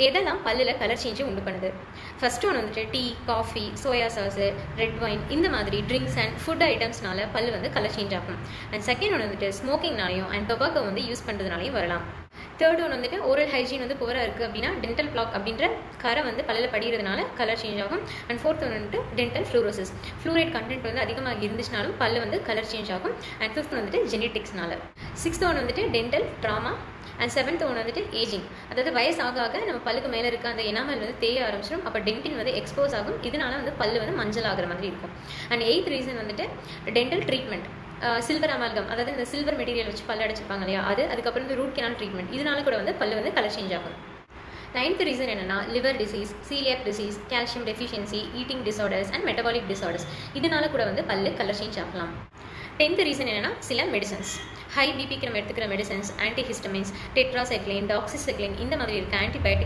எதெல்லாம் பல்லில் colour change உண்டு பண்ணுது? ஃபர்ஸ்ட் ஒன்று வந்துட்டு tea, coffee, soya sauce, red wine இந்த மாதிரி ட்ரிங்க்ஸ் அண்ட் ஃபுட் ஐட்டம்ஸ்னால பல் வந்து கலர் சேஞ்ச் ஆகும். அண்ட் செகண்ட் ஒன்று வந்துட்டு ஸ்மோக்கிங்னாலையும் அண்ட் டொபாக்கோ வந்து யூஸ் பண்ணுறதுனாலையும் வரலாம். தேர்ட் ஒன்று வந்துட்டு ஓரல் ஹைஜீன் வந்து புவராக இருக்குது அப்படின்னா டென்டல் பிளாக் அப்படின்ற கரை வந்து பல்லில் படிகிறதுனால கலர் சேஞ்ச் ஆகும். அண்ட் ஃபோர்த் ஒன்று வந்துட்டு டென்டல் ஃப்ளூரோசிஸ், ஃப்ளூரைட் கண்டென்ட் வந்து அதிகமாக இருந்துச்சுனாலும் பல்லு வந்து கலர் சேஞ்ச் ஆகும். அண்ட் ஃபிஃப்த் வந்துட்டு ஜெனட்டிக்ஸ்னால. சிக்ஸ்த் ஒன்று வந்துட்டு டென்டல் ட்ராமா. அண்ட் செவன்த் ஒன்று வந்துட்டு ஏஜிங், அதாவது வயசு ஆக ஆக நம்ம பல்லுக்கு மேலே இருக்க அந்த எனாமல் வந்து தேய ஆரம்பிச்சிடும். அப்போ டென்டின் வந்து எக்ஸ்போஸ் ஆகும். இதனால வந்து பல்லு வந்து மஞ்சள் ஆகிற மாதிரி இருக்கும். அண்ட் எயித் ரீசன் வந்துட்டு டென்டல் ட்ரீட்மெண்ட், சில்வர் அமால்கம், அதாவது இந்த சில்வர் மெட்டீரியல் வச்சு பல்லு அடைச்சிருப்பாங்க இல்லையா, அதுக்கப்புறம் வந்து ரூட் கெனால் ட்ரீட்மெண்ட், இதனால கூட வந்து பல்லு வந்து கலர் சேஞ்ச் ஆகும். நைன்த் ரீசன் என்னன்னா liver disease, coeliac disease, calcium deficiency, eating disorders and metabolic disorders, இதனால கூட வந்து பல்லு கலர் சேஞ்ச் ஆகலாம். 10th ரீசன் என்னன்னா சில மெடிசன்ஸ், ஹை பிபிக்கு நம்ம எடுத்துக்கிற மெடிசன்ஸ், ஆன்டிஹிஸ்டமின்ஸ், டெட்ராசைக்ளின், டாக்ஸிசைக்ளின் இந்த மாதிரி இருக்க ஆன்டிபயோட்டிக்